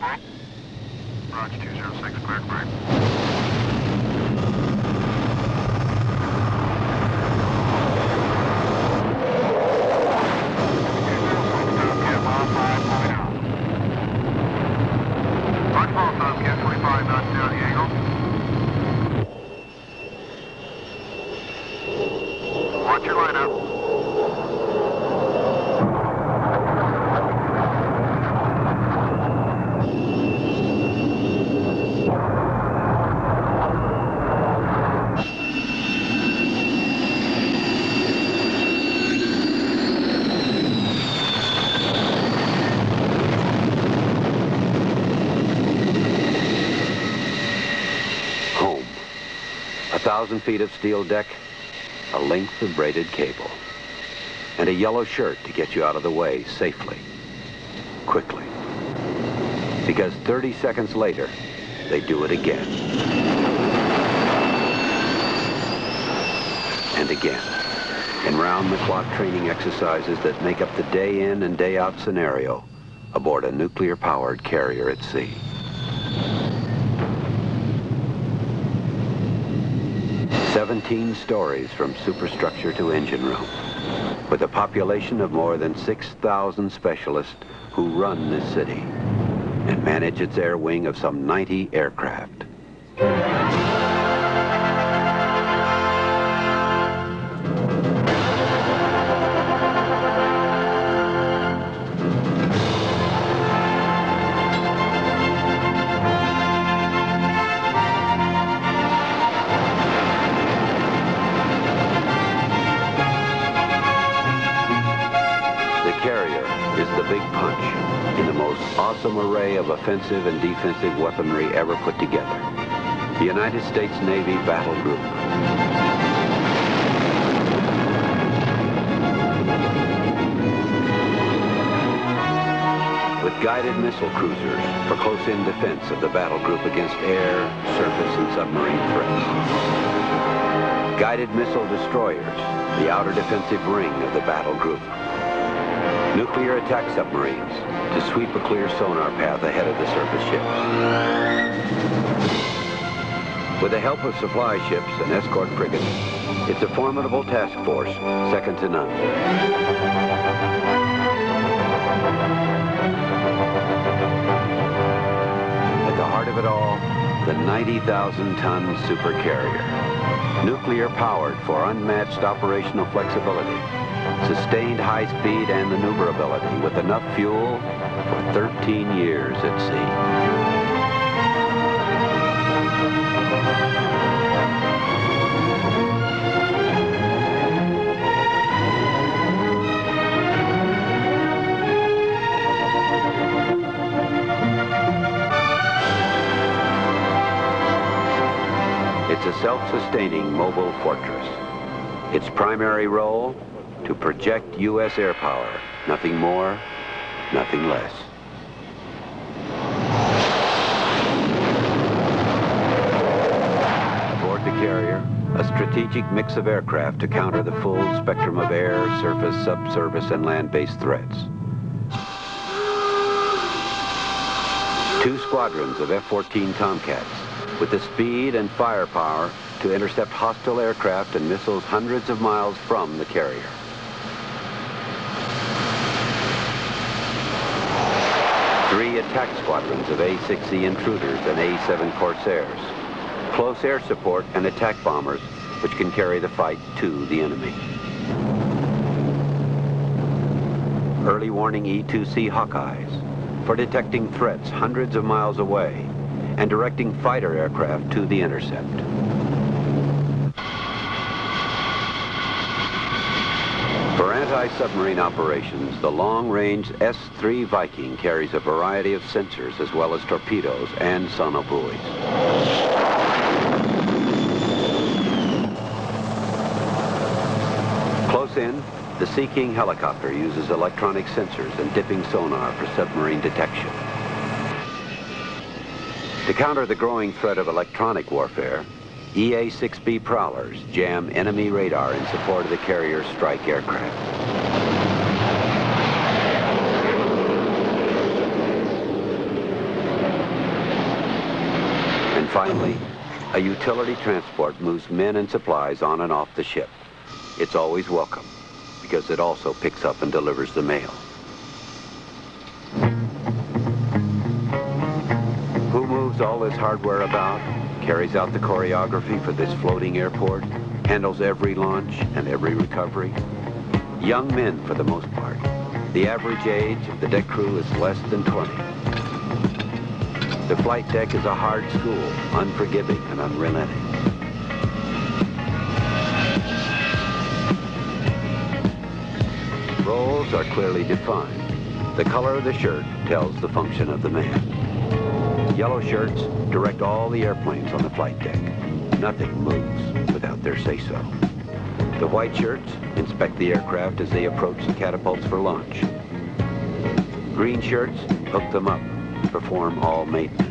available. Roger 206, clear, clear. Watch your line up. Home. 1,000 feet of steel deck, a length of braided cable, and a yellow shirt to get you out of the way safely, quickly. Because 30 seconds later, they do it again. And again, in round-the-clock training exercises that make up the day-in and day-out scenario aboard a nuclear-powered carrier at sea. "17 stories from superstructure to engine room, with a population of more than 6,000 specialists who run this city and manage its air wing of some 90 aircraft. Big punch in the most awesome array of offensive and defensive weaponry ever put together. The United States Navy Battle Group. With guided missile cruisers for close-in defense of the battle group against air, surface, and submarine threats. Guided missile destroyers, the outer defensive ring of the battle group. Nuclear attack submarines to sweep a clear sonar path ahead of the surface ships. With the help of supply ships and escort frigates, it's a formidable task force, second to none. At the heart of it all, the 90,000-ton Supercarrier. Nuclear-powered for unmatched operational flexibility, sustained high speed and maneuverability with enough fuel for 13 years at sea. It's a self-sustaining mobile fortress. Its primary role, to project U.S. air power, nothing more, nothing less. Aboard the carrier, a strategic mix of aircraft to counter the full spectrum of air, surface, subsurface, and land-based threats. 2 squadrons of F-14 Tomcats with the speed and firepower to intercept hostile aircraft and missiles hundreds of miles from the carrier. 3 attack squadrons of A-6E Intruders and A-7 Corsairs. Close air support and attack bombers which can carry the fight to the enemy. Early warning E-2C Hawkeyes for detecting threats hundreds of miles away and directing fighter aircraft to the intercept. For anti-submarine operations, the long-range S-3 Viking carries a variety of sensors as well as torpedoes and sonobuoys. Close in, the Sea King helicopter uses electronic sensors and dipping sonar for submarine detection. To counter the growing threat of electronic warfare, EA-6B prowlers jam enemy radar in support of the carrier's strike aircraft. And finally, a utility transport moves men and supplies on and off the ship. It's always welcome, because it also picks up and delivers the mail. Who moves all this hardware about, carries out the choreography for this floating airport, handles every launch and every recovery? Young men, for the most part. The average age of the deck crew is less than 20. The flight deck is a hard school, unforgiving and unrelenting. Roles are clearly defined. The color of the shirt tells the function of the man. Yellow shirts direct all the airplanes on the flight deck. Nothing moves without their say-so. The white shirts inspect the aircraft as they approach the catapults for launch. Green shirts hook them up, perform all maintenance.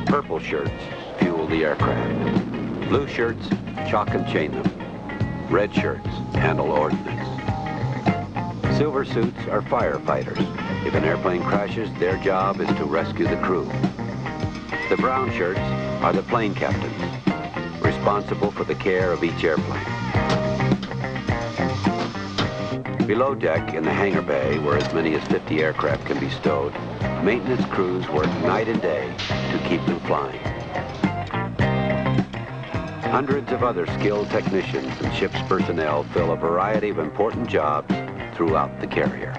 Purple shirts fuel the aircraft. Blue shirts chalk and chain them. Red shirts handle ordnance. Silver suits are firefighters. If an airplane crashes, their job is to rescue the crew. The brown shirts are the plane captains, responsible for the care of each airplane. Below deck in the hangar bay, where as many as 50 aircraft can be stowed, maintenance crews work night and day to keep them flying. Hundreds of other skilled technicians and ship's personnel fill a variety of important jobs throughout the carrier.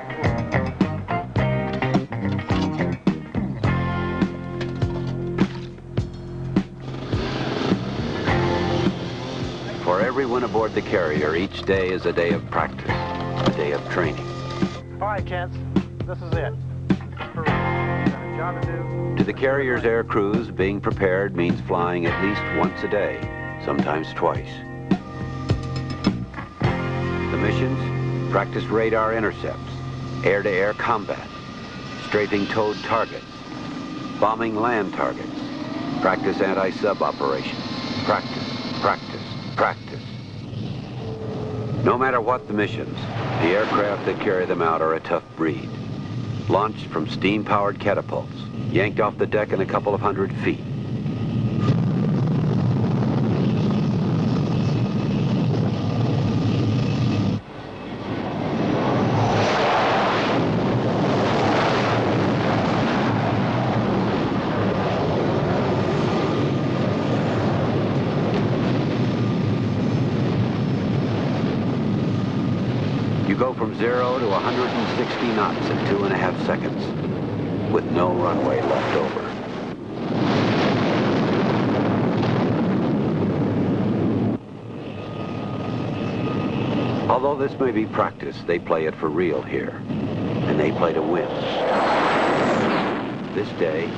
For everyone aboard the carrier, each day is a day of practice, a day of training. All right, gents, this is it. Got a job to do. To the carrier's air crews, being prepared means flying at least once a day, sometimes twice. The missions: practice radar intercepts, air-to-air combat, strafing towed targets, bombing land targets, practice anti-sub operations, practice, practice, practice. No matter what the missions, the aircraft that carry them out are a tough breed. Launched from steam-powered catapults, yanked off the deck in a couple of 100 feet. You go from 0 to 160 knots in 2.5 seconds, with no runway left over. Although this may be practice, they play it for real here, and they play to win. This day,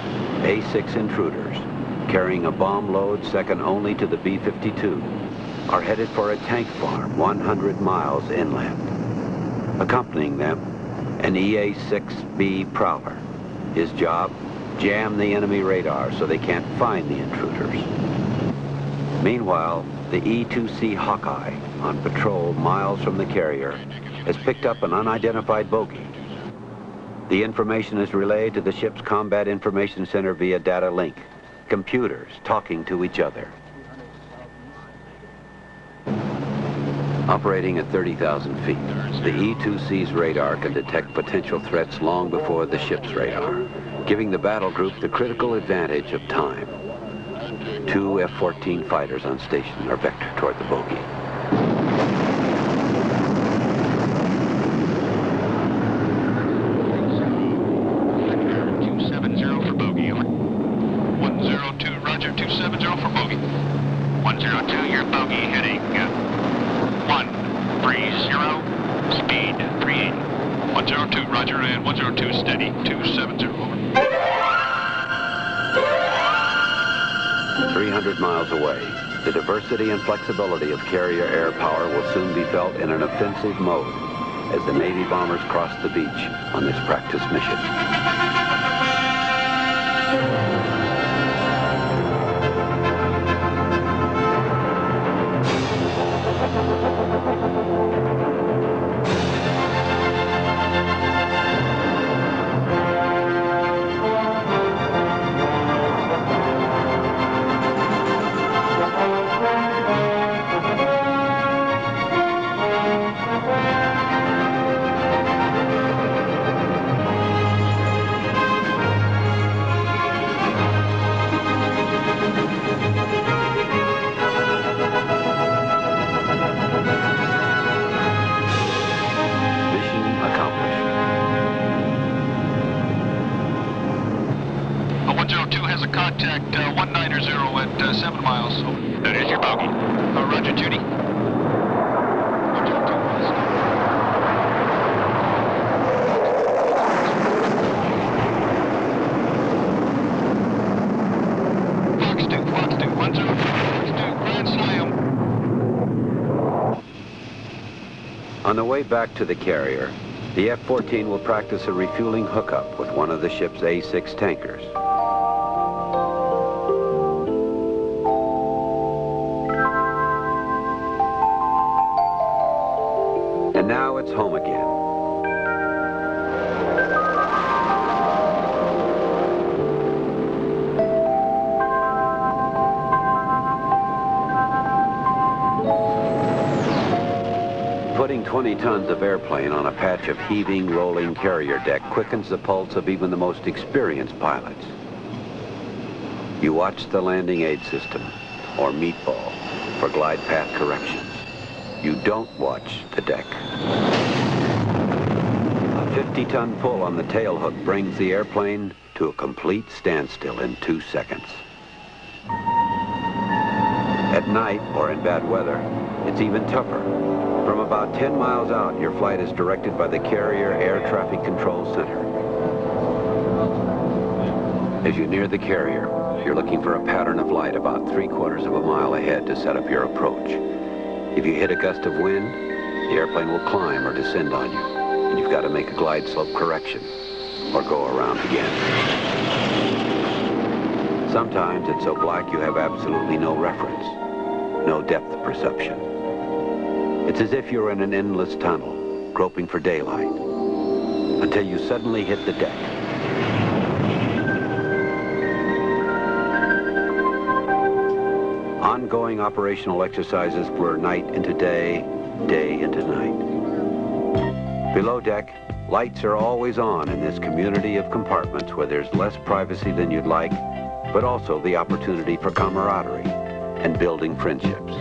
A-6 intruders, carrying a bomb load second only to the B-52, are headed for a tank farm 100 miles inland. Accompanying them, an EA-6B Prowler. His job, jam the enemy radar so they can't find the intruders. Meanwhile, the E-2C Hawkeye, on patrol miles from the carrier, has picked up an unidentified bogey. The information is relayed to the ship's Combat Information Center via data link, computers talking to each other. Operating at 30,000 feet, the E-2C's radar can detect potential threats long before the ship's radar, giving the battle group the critical advantage of time. 2 F-14 fighters on station are vectored toward the bogey. Roger, and 102 steady, 270 over. 300 miles away, the diversity and flexibility of carrier air power will soon be felt in an offensive mode as the Navy bombers cross the beach on this practice mission. 190 at 7 miles. That is your bogey. Roger, Judy. Fox 2, 1 0, Fox 2, Grand Slam. On the way back to the carrier, the F-14 will practice a refueling hookup with one of the ship's A-6 tankers. And now it's home again. Putting 20 tons of airplane on a patch of heaving, rolling carrier deck quickens the pulse of even the most experienced pilots. You watch the landing aid system, or meatball, for glide path corrections. You don't watch the deck. A 50-ton pull on the tail hook brings the airplane to a complete standstill in 2 seconds. At night, or in bad weather, it's even tougher. From about 10 miles out, your flight is directed by the Carrier Air Traffic Control Center. As you near the carrier, you're looking for a pattern of light about 3/4 of a mile ahead to set up your approach. If you hit a gust of wind, the airplane will climb or descend on you, and you've got to make a glide slope correction or go around again. Sometimes it's so black you have absolutely no reference, no depth of perception. It's as if you're in an endless tunnel, groping for daylight, until you suddenly hit the deck. Ongoing operational exercises blur night into day, day into night. Below deck, lights are always on in this community of compartments where there's less privacy than you'd like, but also the opportunity for camaraderie and building friendships.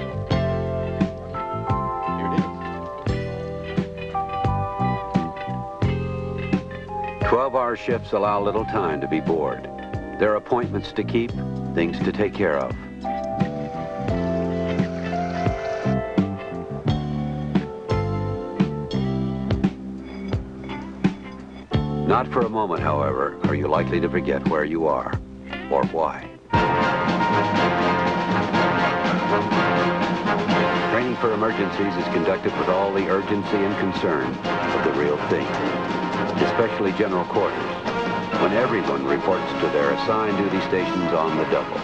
12-hour shifts allow little time to be bored. There are appointments to keep, things to take care of. Not for a moment, however, are you likely to forget where you are or why. Training for emergencies is conducted with all the urgency and concern of the real thing, especially general quarters, when everyone reports to their assigned duty stations on the double.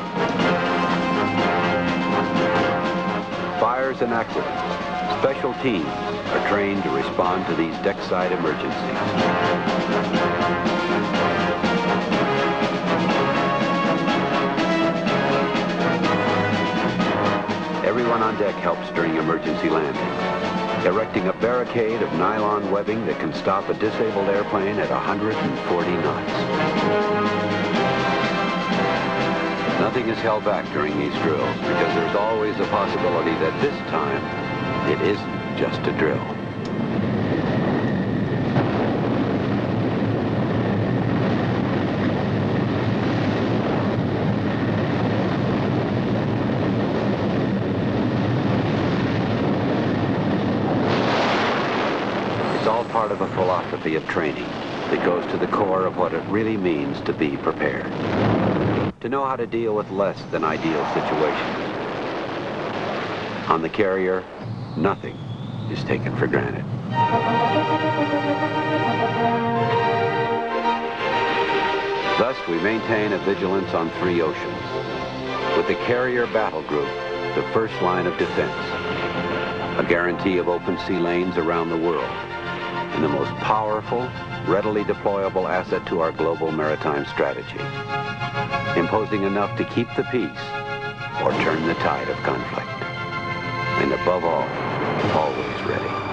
Fires and accidents, special teams are trained to respond to these deckside emergencies. Everyone on deck helps during emergency landings, erecting a barricade of nylon webbing that can stop a disabled airplane at 140 knots. Nothing is held back during these drills because there's always a possibility that this time it isn't just a drill. Part of a philosophy of training that goes to the core of what it really means to be prepared. To know how to deal with less than ideal situations. On the carrier, nothing is taken for granted. Thus, we maintain a vigilance on 3 oceans. With the carrier battle group, the first line of defense. A guarantee of open sea lanes around the world. And the most powerful, readily deployable asset to our global maritime strategy, imposing enough to keep the peace or turn the tide of conflict. And above all, always ready.